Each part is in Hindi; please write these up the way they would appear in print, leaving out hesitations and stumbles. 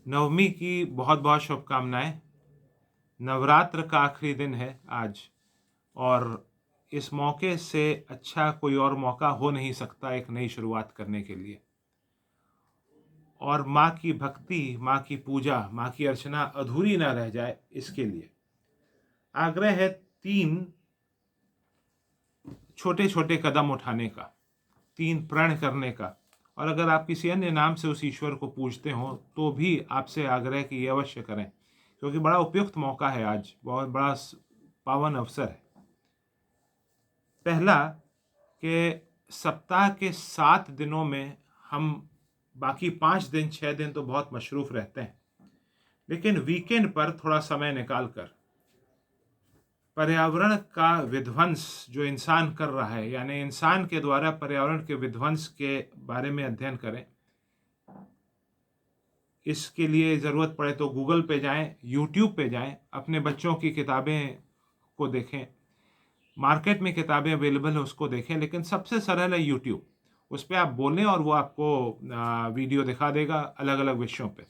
नवमी की बहुत बहुत शुभकामनाएं। नवरात्र का आखिरी दिन है आज, और इस मौके से अच्छा कोई और मौका हो नहीं सकता एक नई शुरुआत करने के लिए। और माँ की भक्ति, माँ की पूजा, माँ की अर्चना अधूरी ना रह जाए, इसके लिए आग्रह है 3 छोटे छोटे कदम उठाने का, 3 प्रण करने का। और अगर आप किसी अन्य नाम से उस ईश्वर को पूजते हो तो भी आपसे आग्रह कि ये अवश्य करें, क्योंकि बड़ा उपयुक्त मौका है आज, बहुत बड़ा पावन अवसर है। पहला, कि सप्ताह के 7 दिनों में हम बाकी 5 दिन 6 दिन तो बहुत मशरूफ रहते हैं, लेकिन वीकेंड पर थोड़ा समय निकाल कर पर्यावरण का विध्वंस जो इंसान कर रहा है, यानी इंसान के द्वारा पर्यावरण के विध्वंस के बारे में अध्ययन करें। इसके लिए ज़रूरत पड़े तो गूगल पे जाएं, यूट्यूब पे जाएं, अपने बच्चों की किताबें को देखें। मार्केट में किताबें अवेलेबल है, उसको देखें, लेकिन सबसे सरल है यूट्यूब। उस पर आप बोलें और वो आपको वीडियो दिखा देगा अलग अलग विषयों पे।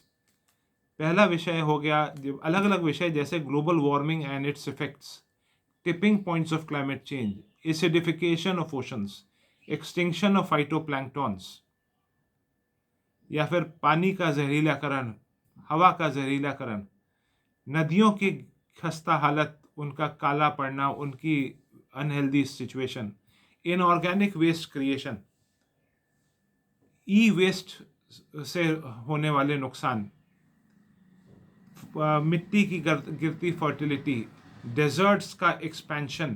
पहला विषय हो गया, अलग अलग विषय जैसे global warming and it's effects, tipping points of climate change, acidification of oceans, extinction of phytoplanktons, या फिर पानी का जहरीलाकरण, हवा का जहरीलाकरण, नदियों की खस्ता हालत, उनका काला पड़ना, उनकी unhealthy situation, inorganic waste creation, e waste से होने वाले नुकसान, मिट्टी की गिरती फर्टिलिटी, डेजर्ट्स का एक्सपेंशन,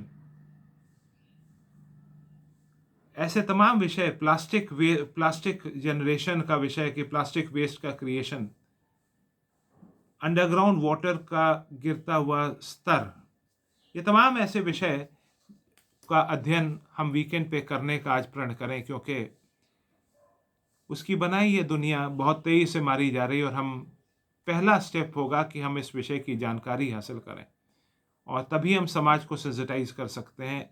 ऐसे तमाम विषय, प्लास्टिक जनरेशन का विषय कि प्लास्टिक वेस्ट का क्रिएशन, अंडरग्राउंड वाटर का गिरता हुआ स्तर, ये तमाम ऐसे विषय का अध्ययन हम वीकेंड पे करने का आज प्रण करें, क्योंकि उसकी बनाई ये दुनिया बहुत तेजी से मारी जा रही है। और हम पहला स्टेप होगा कि हम इस विषय की जानकारी हासिल करें, और तभी हम समाज को सेंसिटाइज कर सकते हैं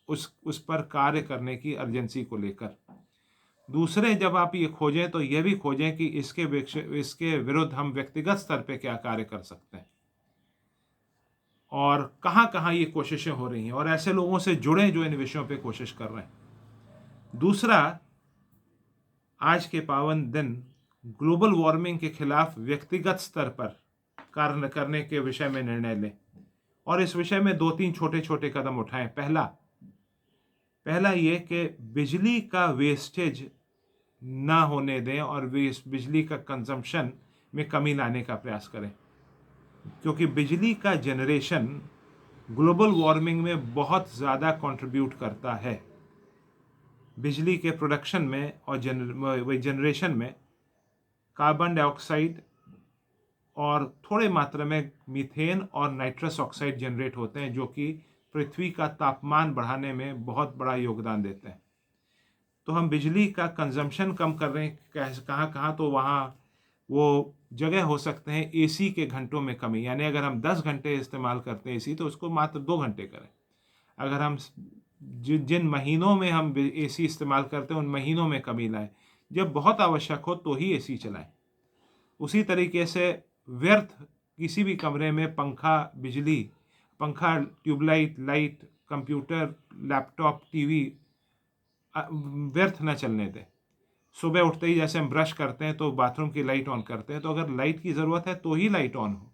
उस पर कार्य करने की अर्जेंसी को लेकर। दूसरे, जब आप ये खोजें तो ये भी खोजें कि इसके विरुद्ध हम व्यक्तिगत स्तर पे क्या कार्य कर सकते हैं, और कहाँ कहाँ ये कोशिशें हो रही हैं, और ऐसे लोगों से जुड़ें जो इन विषयों पे कोशिश कर रहे हैं। दूसरा, आज के पावन दिन ग्लोबल वार्मिंग के खिलाफ व्यक्तिगत स्तर पर कार्य करने के विषय में निर्णय लें, और इस विषय में 2-3 छोटे छोटे कदम उठाएं। पहला ये कि बिजली का वेस्टेज ना होने दें, और बिजली का कंजम्पशन में कमी लाने का प्रयास करें, क्योंकि बिजली का जनरेशन ग्लोबल वार्मिंग में बहुत ज़्यादा कंट्रीब्यूट करता है। बिजली के प्रोडक्शन में और जनरेशन में कार्बन डाइऑक्साइड और थोड़े मात्रा में मीथेन और नाइट्रस ऑक्साइड जनरेट होते हैं, जो कि पृथ्वी का तापमान बढ़ाने में बहुत बड़ा योगदान देते हैं। तो हम बिजली का कंजम्पशन कम कर रहे हैं कहाँ कहाँ, तो वहाँ वो जगह हो सकते हैं एसी के घंटों में कमी, यानी अगर हम 10 घंटे इस्तेमाल करते हैं एसी, तो उसको मात्र 2 घंटे करें। अगर हम जिन महीनों में हम एसी इस्तेमाल करते हैं उन महीनों में कमी लाएं, जब बहुत आवश्यक हो तो ही एसी चलाएं। उसी तरीके से व्यर्थ किसी भी कमरे में पंखा, tubelight, light, computer, laptop, TV व्यर्थ न चलने दें। सुबह उठते ही जैसे हम ब्रश करते हैं तो बाथरूम की लाइट ऑन करते हैं, तो अगर लाइट की ज़रूरत है तो ही लाइट ऑन हो।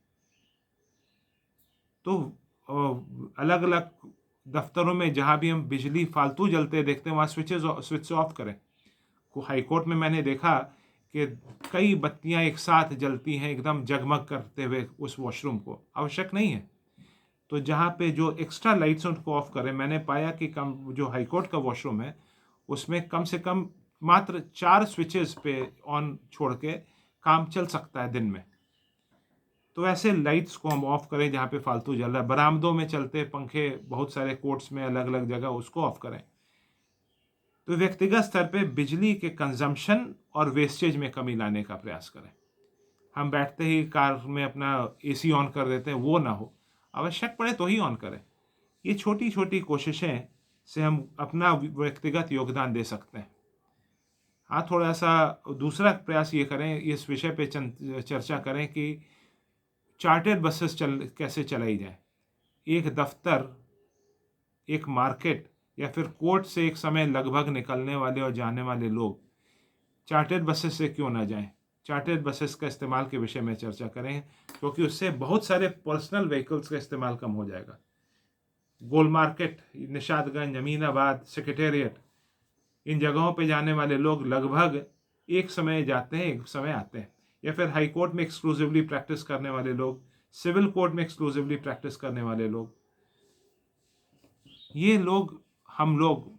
तो अलग अलग दफ्तरों में जहाँ भी हम बिजली फालतू जलते देखते हैं, वहाँ स्विच ऑफ करें। हाई कोर्ट में मैंने देखा कि कई बत्तियां एक साथ जलती हैं एकदम जगमग करते हुए, उस वॉशरूम को आवश्यक नहीं है। तो जहाँ पे जो एक्स्ट्रा लाइट्स हैं उनको ऑफ करें। मैंने पाया कि कम जो हाई कोर्ट का वॉशरूम है उसमें कम से कम मात्र 4 स्विचेस पे ऑन छोड़ के काम चल सकता है दिन में। तो ऐसे लाइट्स को हम ऑफ करें जहाँ पे फालतू जल रहा है। बरामदों में चलते पंखे बहुत सारे कोर्ट्स में अलग अलग जगह, उसको ऑफ करें। तो व्यक्तिगत स्तर पे बिजली के कंजम्पशन और वेस्टेज में कमी लाने का प्रयास करें। हम बैठते ही कार में अपना एसी ऑन कर देते हैं, वो ना हो, आवश्यक पड़े तो ही ऑन करें। ये छोटी छोटी कोशिशें से हम अपना व्यक्तिगत योगदान दे सकते हैं। हाँ, थोड़ा सा दूसरा प्रयास ये करें, इस विषय पे चर्चा करें कि चार्टर्ड बसेस कैसे चलाई जाए। एक दफ्तर, एक मार्केट या फिर कोर्ट से एक समय लगभग निकलने वाले और जाने वाले लोग चार्टर्ड बसेस से क्यों ना जाएं। चार्टर्ड बसेस का इस्तेमाल के विषय में चर्चा करें, क्योंकि उससे बहुत सारे पर्सनल व्हीकल्स का इस्तेमाल कम हो जाएगा। गोल मार्केट, निशादगंज, अमीनाबाद, सेक्रेटेरिएट, इन जगहों पे जाने वाले लोग लगभग एक समय जाते हैं, एक समय आते हैं। या फिर हाई कोर्ट में एक्सक्लूसिवली प्रैक्टिस करने वाले लोग, सिविल कोर्ट में एक्सक्लूसिवली प्रैक्टिस करने वाले लोग, ये लोग, हम लोग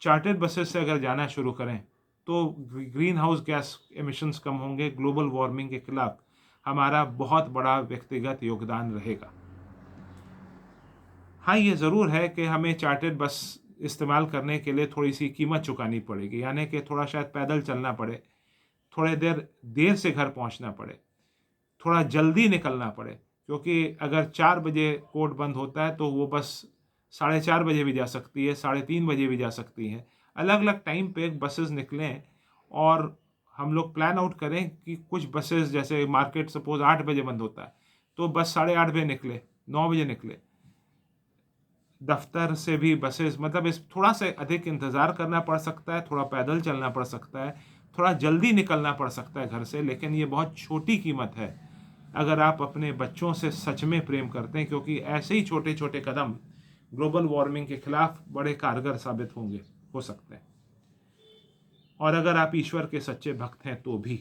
चार्टर्ड बसेस से अगर जाना शुरू करें तो ग्रीन हाउस गैस एमिशंस कम होंगे। ग्लोबल वार्मिंग के खिलाफ हमारा बहुत बड़ा व्यक्तिगत योगदान रहेगा। हाँ, ये ज़रूर है कि हमें चार्टर्ड बस इस्तेमाल करने के लिए थोड़ी सी कीमत चुकानी पड़ेगी, यानी कि थोड़ा शायद पैदल चलना पड़े, थोड़े देर से घर पहुंचना पड़े, थोड़ा जल्दी निकलना पड़े। क्योंकि अगर 4 बजे कोर्ट बंद होता है तो वो बस 4:30 बजे भी जा सकती है, 3:30 बजे भी जा सकती है। अलग अलग टाइम पे बसेस निकलें और हम लोग प्लान आउट करें कि कुछ बसेस, जैसे मार्केट सपोज 8 बजे बंद होता है तो बस 8:30 बजे निकले, 9 बजे निकले। दफ्तर से भी बसेस, मतलब इस थोड़ा सा अधिक इंतज़ार करना पड़ सकता है, थोड़ा पैदल चलना पड़ सकता है, थोड़ा जल्दी निकलना पड़ सकता है घर से, लेकिन ये बहुत छोटी कीमत है अगर आप अपने बच्चों से सच में प्रेम करते हैं, क्योंकि ऐसे ही छोटे छोटे कदम ग्लोबल वार्मिंग के खिलाफ बड़े कारगर साबित हो सकते हैं। और अगर आप ईश्वर के सच्चे भक्त हैं तो भी।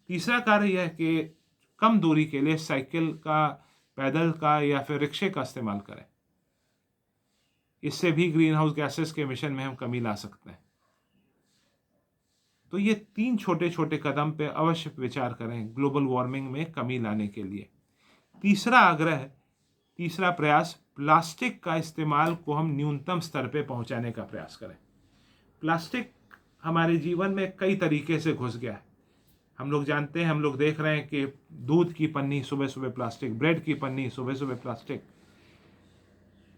तीसरा कार्य यह है कि कम दूरी के लिए साइकिल का, पैदल का या फिर रिक्शे का इस्तेमाल करें। इससे भी ग्रीन हाउस गैसेस के एमिशन में हम कमी ला सकते हैं। तो ये 3 छोटे छोटे कदम पे अवश्य विचार करें ग्लोबल वार्मिंग में कमी लाने के लिए। तीसरा प्रयास, प्लास्टिक का इस्तेमाल को हम न्यूनतम स्तर पे पहुंचाने का प्रयास करें। प्लास्टिक हमारे जीवन में कई तरीके से घुस गया है। हम लोग जानते हैं, हम लोग देख रहे हैं कि दूध की पन्नी सुबह सुबह प्लास्टिक, ब्रेड की पन्नी सुबह सुबह प्लास्टिक।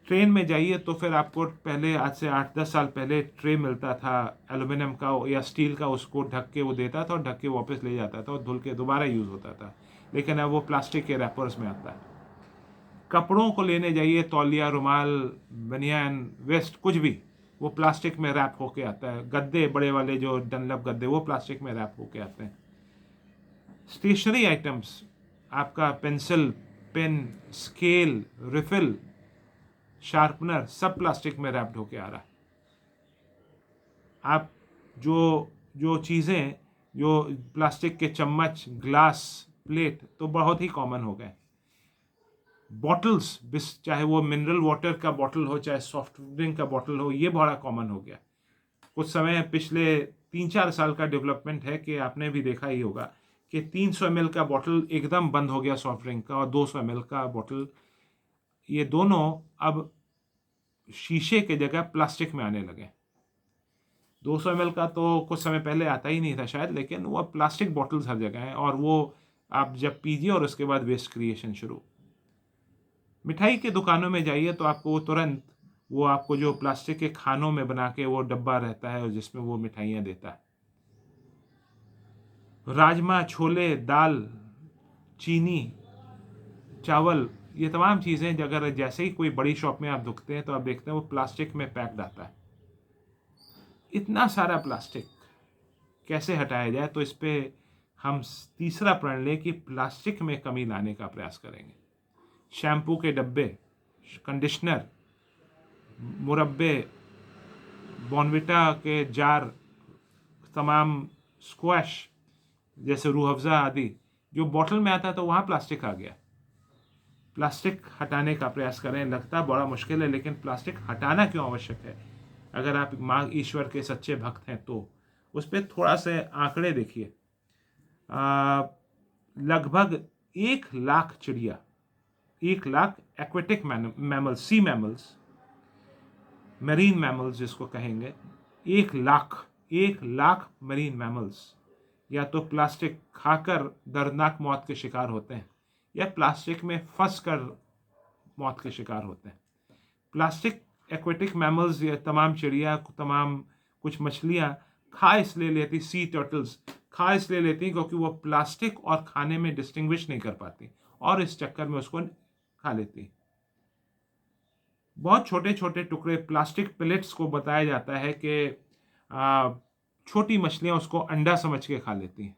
ट्रेन में जाइए तो फिर आपको पहले, आज से 8-10 साल पहले ट्रे मिलता था एल्युमिनियम का या स्टील का, उसको ढक के वो देता था और ढक के वापस ले जाता था और धुल के दोबारा यूज़ होता था। लेकिन अब वो प्लास्टिक के रैपर्स में आता है। कपड़ों को लेने जाइए, तौलिया, रुमाल, बनियान, वेस्ट, कुछ भी, वो प्लास्टिक में रैप होके आता है। गद्दे, बड़े वाले जो डनलप गद्दे, वो प्लास्टिक में रैप होके आते हैं। स्टेशनरी आइटम्स, आपका pencil, pen, scale, refill, sharpener, सब प्लास्टिक में रैप्ड होके आ रहा है। आप जो जो चीज़ें, जो प्लास्टिक के चम्मच, ग्लास, प्लेट तो बहुत ही कॉमन हो गए। बॉटल्स, चाहे वो मिनरल वाटर का बॉटल हो, चाहे सॉफ्ट ड्रिंक का बॉटल हो, ये बड़ा कॉमन हो गया। कुछ समय पिछले 3-4 साल का डेवलपमेंट है कि आपने भी देखा ही होगा कि 300 ml का बॉटल एकदम बंद हो गया सॉफ्ट ड्रिंक का, और 200 ml का बॉटल, ये दोनों अब शीशे के जगह प्लास्टिक में आने लगे। 200 ml का तो कुछ समय पहले आता ही नहीं था शायद, लेकिन वो अब प्लास्टिक बॉटल्स हर जगह हैं, और वो आप जब पीजिए और उसके बाद वेस्ट क्रिएशन शुरू। मिठाई के दुकानों में जाइए तो आपको वो तुरंत, वो आपको जो प्लास्टिक के खानों में बना के वो डब्बा रहता है और जिसमें वो मिठाइयाँ देता है। राजमा, छोले, दाल, चीनी, चावल, ये तमाम चीज़ें अगर जैसे ही कोई बड़ी शॉप में आप दुखते हैं तो आप देखते हैं वो प्लास्टिक में पैक्ड आता है। इतना सारा प्लास्टिक कैसे हटाया जाए, तो इस पे हम तीसरा प्रण लें कि प्लास्टिक में कमी लाने का प्रयास करेंगे। शैम्पू के डब्बे, कंडीशनर, मुरब्बे, बॉर्नविटा के जार, तमाम स्क्वैश जैसे रूह अफ़ज़ा आदि, जो बॉटल में आता है तो वहाँ प्लास्टिक आ गया। प्लास्टिक हटाने का प्रयास करें। लगता बड़ा मुश्किल है, लेकिन प्लास्टिक हटाना क्यों आवश्यक है, अगर आप माँ ईश्वर के सच्चे भक्त हैं तो। उस पर थोड़ा से आंकड़े देखिए। लगभग 1 लाख चिड़िया, 1 लाख एक्वेटिक मैमल्स, सी मैमल्स, मरीन मैमल्स जिसको कहेंगे, 1 लाख मरीन मैमल्स या तो प्लास्टिक खाकर दर्दनाक मौत के शिकार होते हैं या प्लास्टिक में फंस कर मौत के शिकार होते हैं। प्लास्टिक एक्वेटिक मैमल्स, या तमाम चिड़िया, तमाम कुछ मछलियाँ खा इसलिए लेती, सी टर्टल्स खा इसलिए लेती क्योंकि वो प्लास्टिक और खाने में डिस्टिंग्विश नहीं कर पाती और इस चक्कर में उसको खा लेती। बहुत छोटे छोटे टुकड़े प्लास्टिक पेलेट्स को बताया जाता है कि छोटी मछलियां उसको अंडा समझ के खा लेती हैं।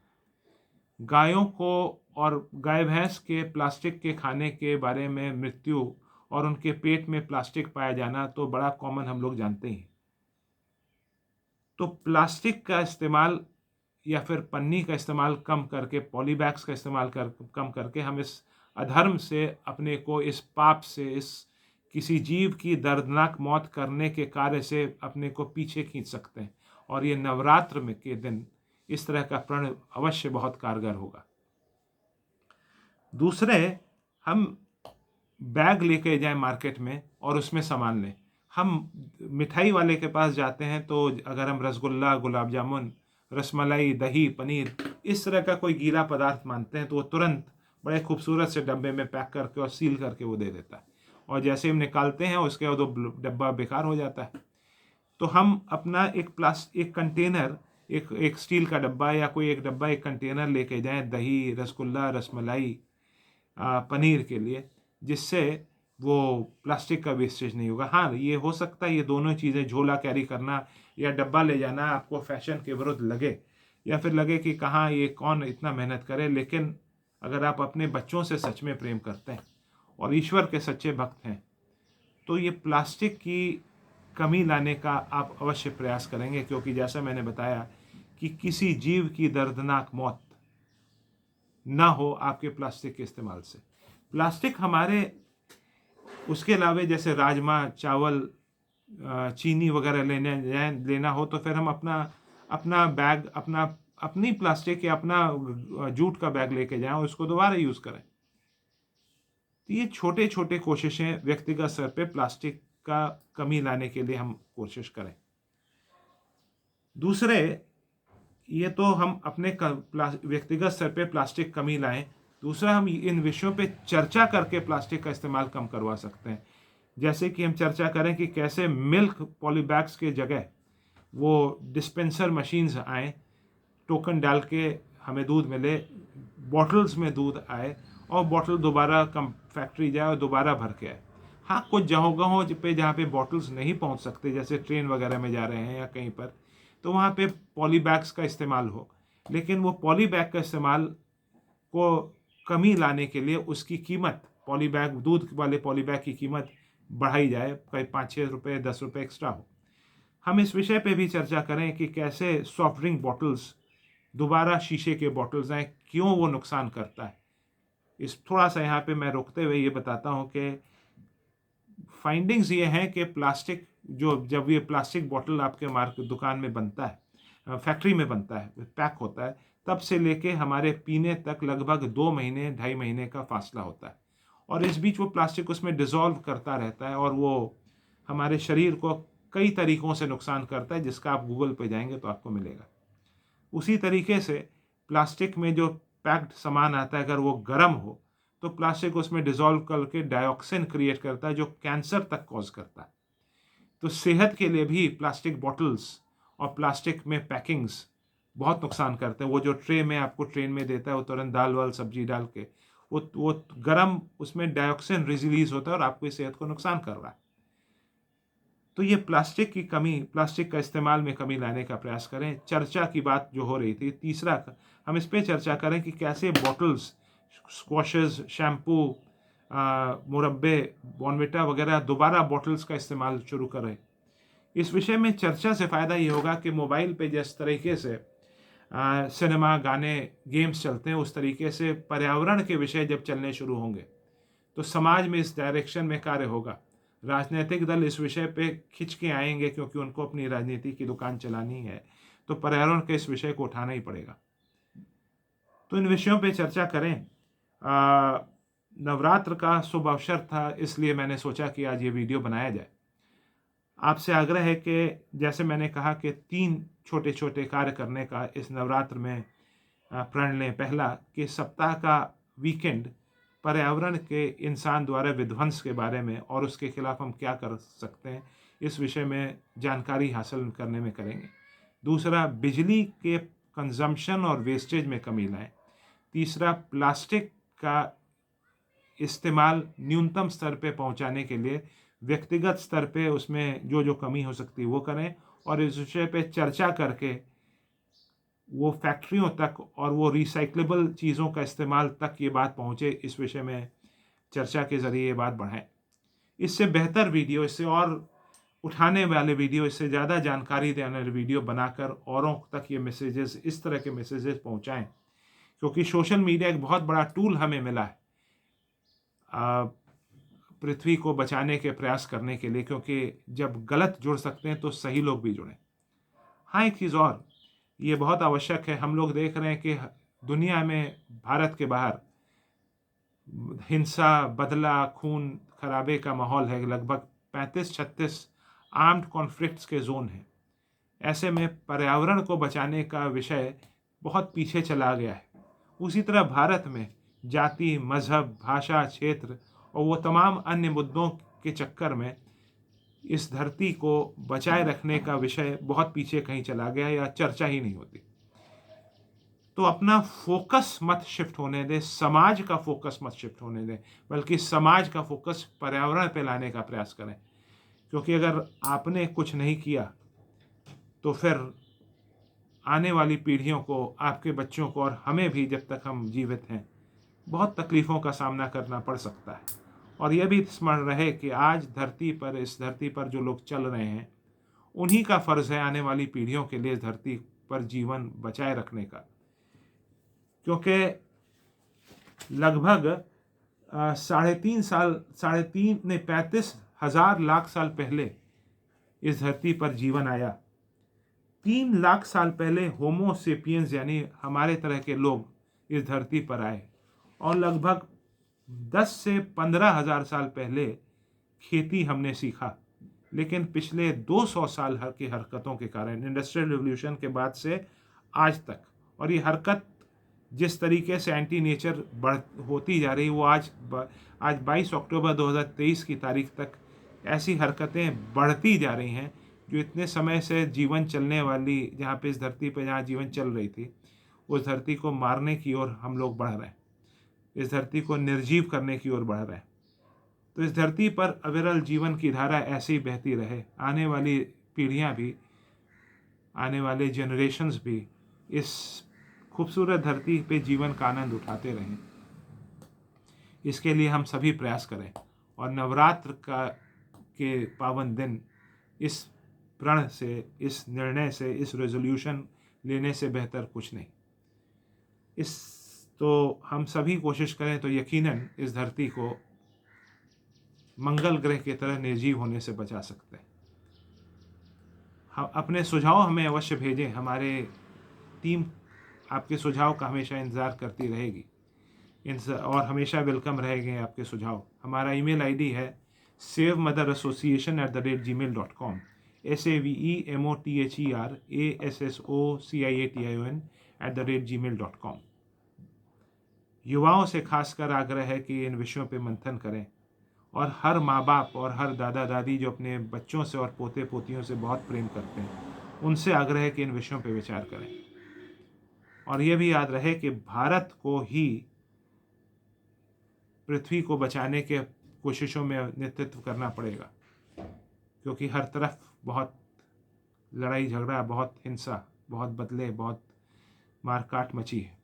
गायों को और गाय भैंस के प्लास्टिक के खाने के बारे में मृत्यु और उनके पेट में प्लास्टिक पाया जाना तो बड़ा कॉमन हम लोग जानते हैं। तो प्लास्टिक का इस्तेमाल या फिर पन्नी का इस्तेमाल कम करके, पॉलीबैग्स का इस्तेमाल कम करके हम इस अधर्म से अपने को, इस पाप से, इस किसी जीव की दर्दनाक मौत करने के कार्य से अपने को पीछे खींच सकते हैं। और ये नवरात्र में के दिन इस तरह का प्रण अवश्य बहुत कारगर होगा। दूसरे, हम बैग लेके जाएं मार्केट में और उसमें सामान लें। हम मिठाई वाले के पास जाते हैं तो अगर हम रसगुल्ला, गुलाब जामुन, रसमलाई, दही, पनीर इस तरह का कोई गीला पदार्थ मांगते हैं तो वो तुरंत बड़े खूबसूरत से डब्बे में पैक करके और सील करके वो दे देता है, और जैसे हम निकालते हैं उसके बाद वो डब्बा बेकार हो जाता है। तो हम अपना एक कंटेनर, एक स्टील का डब्बा या कोई एक डब्बा, एक कंटेनर लेके जाएं दही, रसगुल्ला, रसमलाई, पनीर के लिए, जिससे वो प्लास्टिक का वेस्टेज नहीं होगा। हाँ, ये हो सकता है ये दोनों चीज़ें, झोला कैरी करना या डब्बा ले जाना, आपको फैशन के विरुद्ध लगे या फिर लगे कि कहाँ ये कौन इतना मेहनत करे, लेकिन अगर आप अपने बच्चों से सच में प्रेम करते हैं और ईश्वर के सच्चे भक्त हैं तो ये प्लास्टिक की कमी लाने का आप अवश्य प्रयास करेंगे, क्योंकि जैसा मैंने बताया कि किसी जीव की दर्दनाक मौत ना हो आपके प्लास्टिक के इस्तेमाल से। प्लास्टिक हमारे उसके अलावे जैसे राजमा, चावल, चीनी वगैरह लेना हो तो फिर हम अपना बैग, अपनी प्लास्टिक या अपना जूट का बैग लेके जाएं और उसको दोबारा यूज़ करें। तो ये छोटे छोटे कोशिशें व्यक्तिगत स्तर पे प्लास्टिक का कमी लाने के लिए हम कोशिश करें। दूसरे, ये तो हम अपने व्यक्तिगत स्तर पे प्लास्टिक कमी लाएं। दूसरा, हम इन विषयों पे चर्चा करके प्लास्टिक का इस्तेमाल कम करवा सकते हैं। जैसे कि हम चर्चा करें कि कैसे मिल्क पॉलीबैग्स के जगह वो डिस्पेंसर मशीन्स आए, टोकन डाल के हमें दूध मिले, बॉटल्स में दूध आए और बॉटल दोबारा फैक्ट्री जाए और दोबारा भर के आए। हाँ, कुछ जगहों पे जहाँ पे बॉटल्स नहीं पहुँच सकते, जैसे ट्रेन वगैरह में जा रहे हैं या कहीं पर, तो वहाँ पे पॉली बैग्स का इस्तेमाल हो, लेकिन वो पॉली बैग का इस्तेमाल को कमी लाने के लिए उसकी कीमत, पॉली बैग, दूध वाले पॉली बैग की कीमत बढ़ाई जाए, कहीं 5-6 रुपये, 10 रुपये एक्स्ट्रा हो। हम इस विषय पे भी चर्चा करें कि कैसे सॉफ्ट ड्रिंक बॉटल्स दोबारा शीशे के बॉटल्स आए, क्यों वो नुकसान करता है। इस थोड़ा सा यहाँ पे मैं रुकते हुए ये बताता हूँ कि फाइंडिंग्स ये हैं कि प्लास्टिक, जब ये प्लास्टिक बॉटल आपके दुकान में बनता है, फैक्ट्री में बनता है, पैक होता है, तब से लेके हमारे पीने तक लगभग 2 महीने 2.5 महीने का फासला होता है, और इस बीच वो प्लास्टिक उसमें डिज़ोल्व करता रहता है और वो हमारे शरीर को कई तरीक़ों से नुकसान करता है, जिसका आप गूगल पे जाएंगे तो आपको मिलेगा। उसी तरीके से प्लास्टिक में जो पैक्ड सामान आता है, अगर वो गर्म हो तो प्लास्टिक उसमें डिज़ोल्व करके डाइऑक्सिन क्रिएट करता है जो कैंसर तक कॉज करता है। तो सेहत के लिए भी प्लास्टिक बॉटल्स और प्लास्टिक में पैकिंग्स बहुत नुकसान करते हैं। वो जो ट्रे में आपको ट्रेन में देता है, वो तुरंत दाल वाल सब्जी डाल के वो गर्म, उसमें डाइऑक्सिन रिलीज होता है और आपकी सेहत को नुकसान कर रहा है। तो ये प्लास्टिक की कमी, प्लास्टिक का इस्तेमाल में कमी लाने का प्रयास करें। चर्चा की बात जो हो रही थी, तीसरा हम इस पर चर्चा करें कि कैसे बॉटल्स, स्क्वॉशेस, शैम्पू, मुरब्बे, बॉर्नविटा वगैरह दोबारा बॉटल्स का इस्तेमाल शुरू करें। इस विषय में चर्चा से फ़ायदा ये होगा कि मोबाइल पे जिस तरीके से सिनेमा, गाने, गेम्स चलते हैं, उस तरीके से पर्यावरण के विषय जब चलने शुरू होंगे तो समाज में इस डायरेक्शन में कार्य होगा। राजनीतिक दल इस विषय पे खिंच के आएंगे क्योंकि उनको अपनी राजनीति की दुकान चलानी है, तो पर्यावरण के इस विषय को उठाना ही पड़ेगा। तो इन विषयों पे चर्चा करें। नवरात्र का शुभ अवसर था, इसलिए मैंने सोचा कि आज ये वीडियो बनाया जाए। आपसे आग्रह है कि जैसे मैंने कहा कि 3 छोटे छोटे कार्य करने का इस नवरात्र में प्रण लें। पहला, कि सप्ताह का वीकेंड पर्यावरण के इंसान द्वारा विध्वंस के बारे में और उसके खिलाफ हम क्या कर सकते हैं, इस विषय में जानकारी हासिल करने में करेंगे। दूसरा, बिजली के कंजम्पशन और वेस्टेज में कमी लाएं। तीसरा, प्लास्टिक का इस्तेमाल न्यूनतम स्तर पे पहुंचाने के लिए व्यक्तिगत स्तर पे उसमें जो जो कमी हो सकती है वो करें, और इस विषय पे चर्चा करके वो फैक्ट्रियों तक और वो रिसाइक्लेबल चीज़ों का इस्तेमाल तक ये बात पहुंचे, इस विषय में चर्चा के ज़रिए ये बात बढ़ाएं। इससे बेहतर वीडियो, इससे और उठाने वाले वीडियो, इससे ज़्यादा जानकारी देने वाले वीडियो बनाकर औरों तक ये मैसेजेस, इस तरह के मैसेजेस पहुंचाएं, क्योंकि सोशल मीडिया एक बहुत बड़ा टूल हमें मिला है पृथ्वी को बचाने के प्रयास करने के लिए, क्योंकि जब गलत जुड़ सकते हैं तो सही लोग भी जुड़ें। हाँ, एक चीज़ और, ये बहुत आवश्यक है, हम लोग देख रहे हैं कि दुनिया में, भारत के बाहर हिंसा, बदला, खून खराबे का माहौल है। लगभग 35-36 आर्म्ड कॉन्फ्लिक्ट्स के जोन हैं। ऐसे में पर्यावरण को बचाने का विषय बहुत पीछे चला गया है। उसी तरह भारत में जाति, मजहब, भाषा, क्षेत्र और वो तमाम अन्य मुद्दों के चक्कर में इस धरती को बचाए रखने का विषय बहुत पीछे कहीं चला गया या चर्चा ही नहीं होती। तो अपना फोकस मत शिफ्ट होने दें, समाज का फोकस मत शिफ्ट होने दें, बल्कि समाज का फोकस पर्यावरण पे लाने का प्रयास करें। क्योंकि अगर आपने कुछ नहीं किया तो फिर आने वाली पीढ़ियों को, आपके बच्चों को और हमें भी, जब तक हम जीवित हैं, बहुत तकलीफ़ों का सामना करना पड़ सकता है। और यह भी स्मरण रहे कि आज धरती पर, इस धरती पर जो लोग चल रहे हैं, उन्हीं का फ़र्ज़ है आने वाली पीढ़ियों के लिए धरती पर जीवन बचाए रखने का। क्योंकि लगभग 35,000 लाख साल पहले इस धरती पर जीवन आया। 3 लाख साल पहले होमो सेपियंस यानी हमारे तरह के लोग इस धरती पर आए, और लगभग 10 से 15,000 साल पहले खेती हमने सीखा। लेकिन पिछले 200 साल की हरकतों के कारण, इंडस्ट्रियल रिवॉल्यूशन के बाद से आज तक, और ये हरकत जिस तरीके से एंटी नेचर होती जा रही, वो आज 22 अक्टूबर 2023 की तारीख तक ऐसी हरकतें बढ़ती जा रही हैं जो इतने समय से जीवन चलने वाली, जहाँ पे इस धरती पे जहाँ जीवन चल रही थी, उस धरती को मारने की ओर हम लोग बढ़ रहे हैं, इस धरती को निर्जीव करने की ओर बढ़ रहे हैं। तो इस धरती पर अविरल जीवन की धारा ऐसे ही बहती रहे, आने वाली पीढ़ियाँ भी, आने वाले जनरेशन्स भी इस खूबसूरत धरती पे जीवन का आनंद उठाते रहें। इसके लिए हम सभी प्रयास करें, और नवरात्र के पावन दिन इस प्रण से, इस निर्णय से, इस रेजोल्यूशन लेने से बेहतर कुछ नहीं। तो हम सभी कोशिश करें तो यकीनन इस धरती को मंगल ग्रह की तरह निर्जीव होने से बचा सकते हैं। हम अपने सुझाव हमें अवश्य भेजें, हमारे टीम आपके सुझाव का हमेशा इंतज़ार करती रहेगी, और हमेशा वेलकम रहेंगे आपके सुझाव। हमारा ईमेल आईडी है savemother@gmail.com, SAVEMOTHERASSOCIATION@gmail.com। युवाओं से खासकर आग्रह है कि इन विषयों पे मंथन करें, और हर माँ बाप और हर दादा दादी जो अपने बच्चों से और पोते पोतियों से बहुत प्रेम करते हैं, उनसे आग्रह है कि इन विषयों पे विचार करें। और यह भी याद रहे कि भारत को ही पृथ्वी को बचाने के कोशिशों में नेतृत्व करना पड़ेगा, क्योंकि हर तरफ बहुत लड़ाई झगड़ा, बहुत हिंसा, बहुत बदले, बहुत मारकाट मची है,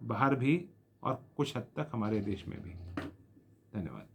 बाहर भी और कुछ हद तक हमारे देश में भी। धन्यवाद।